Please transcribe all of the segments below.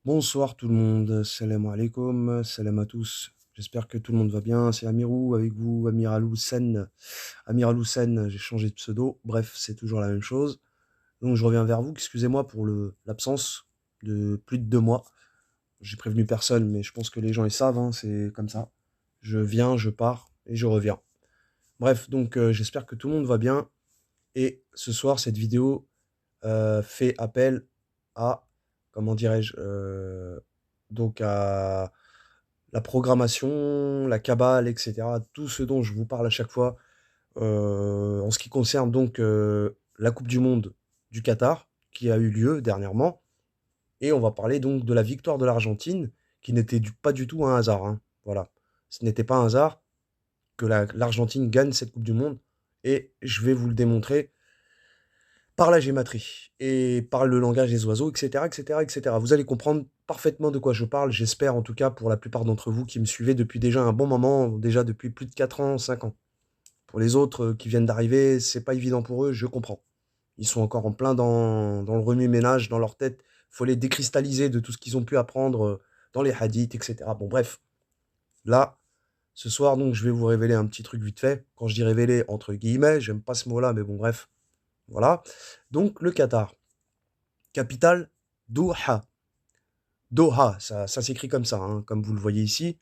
Bonsoir tout le monde, salam alaikum, salam à tous. J'espère que tout le monde va bien. C'est Amirou avec vous, Amir Aloussen. Amir Aloussen, j'ai changé de pseudo. Bref, c'est toujours la même chose. Donc je reviens vers vous. Excusez-moi pour l'absence de plus de 2 mois. J'ai prévenu personne, mais je pense que les gens ils savent, hein, c'est comme ça. Je viens, je pars et je reviens. Bref, donc j'espère que tout le monde va bien. Et ce soir, cette vidéo fait appel à, comment dirais-je, donc à la programmation, la cabale, etc. Tout ce dont je vous parle à chaque fois en ce qui concerne donc la Coupe du Monde du Qatar qui a eu lieu dernièrement. Et on va parler donc de la victoire de l'Argentine qui n'était pas du tout un hasard, hein. Voilà. Ce n'était pas un hasard que l'Argentine gagne cette Coupe du Monde. Et je vais vous le démontrer par la gématrie et par le langage des oiseaux, etc., etc., etc. Vous allez comprendre parfaitement de quoi je parle, j'espère en tout cas pour la plupart d'entre vous qui me suivez depuis déjà un bon moment, déjà depuis plus de 4 ans, 5 ans. Pour les autres qui viennent d'arriver, c'est pas évident pour eux, je comprends. Ils sont encore en plein dans le remue-ménage, dans leur tête. Il faut les décristalliser de tout ce qu'ils ont pu apprendre dans les hadiths, etc. Bon, bref, là, ce soir, donc, je vais vous révéler un petit truc vite fait. Quand je dis révéler, entre guillemets, j'aime pas ce mot-là, mais bon, bref, voilà. Donc, le Qatar. Capitale, Doha. Doha, ça s'écrit comme ça, hein, comme vous le voyez ici.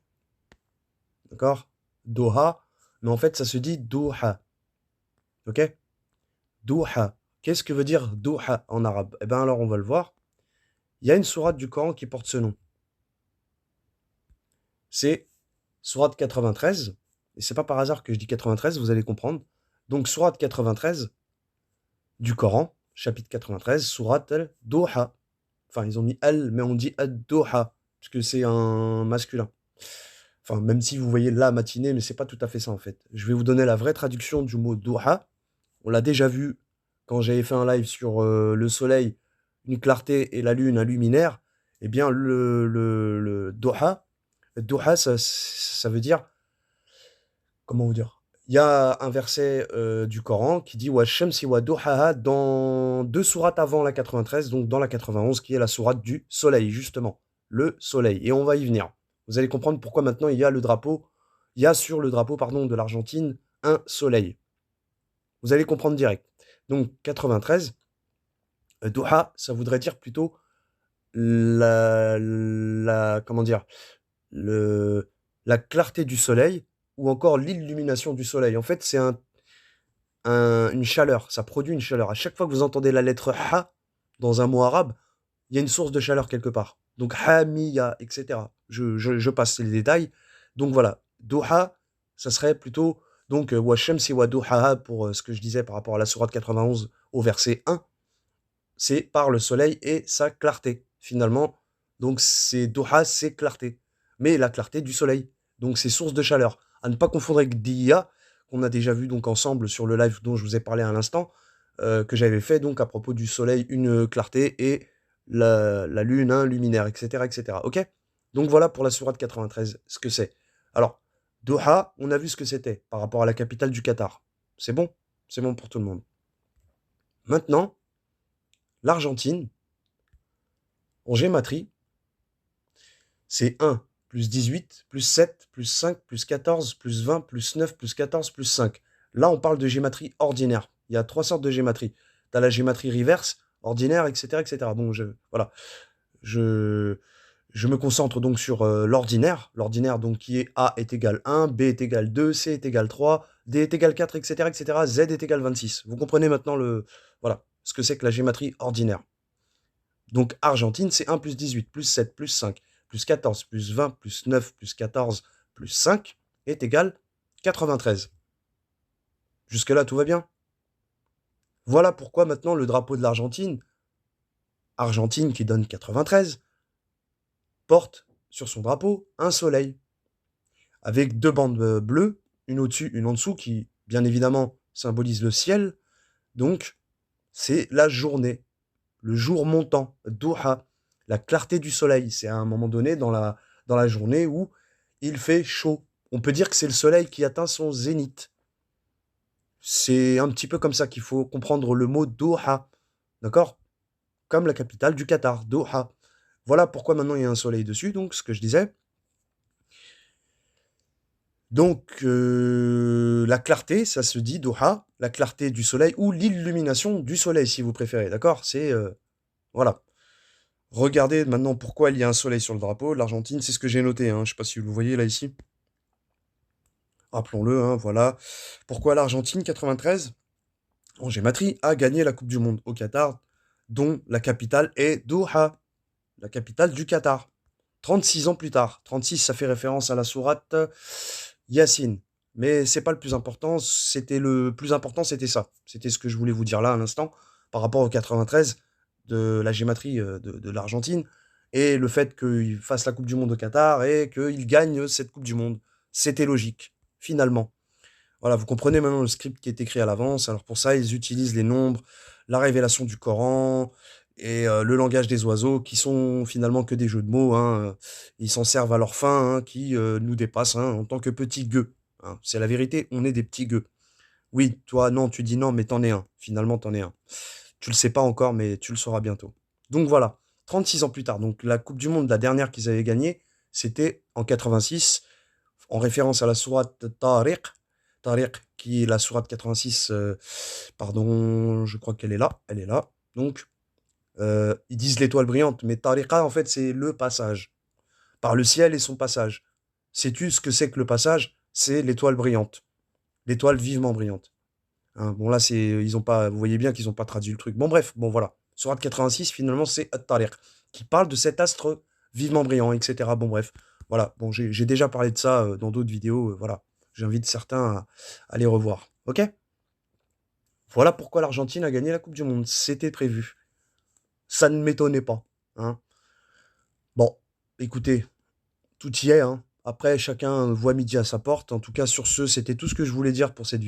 D'accord? Doha. Mais en fait, ça se dit Doha. Ok? Doha. Qu'est-ce que veut dire Doha en arabe? Eh bien, alors, on va le voir. Il y a une sourate du Coran qui porte ce nom. C'est sourate 93. Et c'est pas par hasard que je dis 93, vous allez comprendre. Donc, sourate 93 du Coran, chapitre 93, sourate al-Doha. Enfin, ils ont mis al, mais on dit ad-Doha, parce que c'est un masculin. Enfin, même si vous voyez la matinée, mais c'est pas tout à fait ça en fait. Je vais vous donner la vraie traduction du mot Doha. On l'a déjà vu quand j'avais fait un live sur le soleil, une clarté et la lune, un luminaire. Eh bien, le Doha, ça veut dire, comment vous dire? Il y a un verset du Coran qui dit wa shamsi wa duhaha dans deux sourates avant la 93, donc dans la 91, qui est la sourate du soleil, justement. Le soleil. Et on va y venir. Vous allez comprendre pourquoi maintenant il y a sur le drapeau, pardon, de l'Argentine un soleil. Vous allez comprendre direct. Donc 93, Doha, ça voudrait dire plutôt comment dire, le, la clarté du soleil ou encore l'illumination du soleil. En fait, c'est une chaleur, ça produit une chaleur. À chaque fois que vous entendez la lettre Ha dans un mot arabe, il y a une source de chaleur quelque part. Donc Hamiya, etc. Je passe les détails. Donc voilà, Doha, ça serait plutôt donc wa shamsi wa duhaha pour ce que je disais par rapport à la sourate 91 au verset 1, c'est par le soleil et sa clarté finalement. Donc c'est Doha, c'est clarté, mais la clarté du soleil. Donc c'est source de chaleur. À ne pas confondre avec Dia qu'on a déjà vu donc ensemble sur le live dont je vous ai parlé à l'instant, que j'avais fait donc à propos du soleil, une clarté et la lune, un luminaire, etc., etc. Ok? Donc voilà pour la sourate 93, ce que c'est. Alors, Doha, on a vu ce que c'était par rapport à la capitale du Qatar. C'est bon? C'est bon pour tout le monde. Maintenant, l'Argentine, en gématrie, c'est 1 plus 18 plus 7 plus 5 plus 14 plus 20 plus 9 plus 14 plus 5. Là, on parle de gématrie ordinaire. Il y a 3 sortes de gématrie. Tu as la gématrie reverse, ordinaire, etc., etc. Bon, voilà. Je, je me concentre donc sur l'ordinaire. L'ordinaire, donc, qui est A est égal 1, B est égal 2, C est égal 3, D est égal 4, etc., etc., Z est égal 26. Vous comprenez maintenant voilà, ce que c'est que la gématrie ordinaire. Donc Argentine, c'est 1 plus 18 plus 7 plus 5 plus 14 plus 20 plus 9 plus 14 plus 5 est égal 93. Jusque-là, tout va bien. Voilà pourquoi maintenant le drapeau de l'Argentine, Argentine qui donne 93, porte sur son drapeau un soleil, avec deux bandes bleues, une au-dessus, une en dessous, qui bien évidemment symbolisent le ciel. Donc c'est la journée, le jour montant, Doha, la clarté du soleil. C'est à un moment donné dans la journée où il fait chaud. On peut dire que c'est le soleil qui atteint son zénith. C'est un petit peu comme ça qu'il faut comprendre le mot Doha. D'accord? Comme la capitale du Qatar, Doha. Voilà pourquoi maintenant il y a un soleil dessus, donc ce que je disais. Donc, la clarté, ça se dit duha, la clarté du soleil ou l'illumination du soleil, si vous préférez, d'accord? C'est, voilà. Regardez maintenant pourquoi il y a un soleil sur le drapeau. L'Argentine, c'est ce que j'ai noté, hein. Je sais pas si vous le voyez là ici. Rappelons-le, hein, voilà. Pourquoi l'Argentine 93, en gématrie, a gagné la Coupe du Monde au Qatar, dont la capitale est Doha, la capitale du Qatar. 36 ans plus tard. 36, ça fait référence à la sourate Yassine. Mais c'est pas le plus important. Le plus important, c'était ça. C'était ce que je voulais vous dire là à l'instant, par rapport au 93 de la gématrie de l'Argentine et le fait qu'il fasse la Coupe du Monde au Qatar et qu'il gagne cette Coupe du Monde. C'était logique, finalement. Voilà, vous comprenez maintenant le script qui est écrit à l'avance. Alors pour ça, ils utilisent les nombres, la révélation du Coran et le langage des oiseaux, qui sont finalement que des jeux de mots, hein. Ils s'en servent à leur fin, hein, qui nous dépassent, hein, en tant que petits gueux, hein. C'est la vérité, on est des petits gueux. Oui, toi, non, tu dis non, mais t'en es un. Finalement, t'en es un. Tu le sais pas encore, mais tu le sauras bientôt. Donc voilà, 36 ans plus tard. Donc la Coupe du Monde, la dernière qu'ils avaient gagnée, c'était en 86, en référence à la sourate Tariq. Tariq, qui est la sourate 86, pardon, je crois qu'elle est là. Elle est là. Donc, ils disent l'étoile brillante, mais Tariqa, en fait, c'est le passage. Par le ciel et son passage. Sais-tu ce que c'est que le passage? C'est l'étoile brillante. L'étoile vivement brillante. Hein, bon, là, ils ont pas, vous voyez bien qu'ils n'ont pas traduit le truc. Bon, bref, bon, voilà. Sourate 86, finalement, c'est At-Tariq, qui parle de cet astre vivement brillant, etc. Bon, bref. Voilà. Bon, j'ai déjà parlé de ça dans d'autres vidéos. Voilà. J'invite certains à les revoir. Ok? Voilà pourquoi l'Argentine a gagné la Coupe du Monde. C'était prévu. Ça ne m'étonnait pas. Hein. Bon, écoutez, tout y est. Hein. Après, chacun voit midi à sa porte. En tout cas, sur ce, c'était tout ce que je voulais dire pour cette vidéo.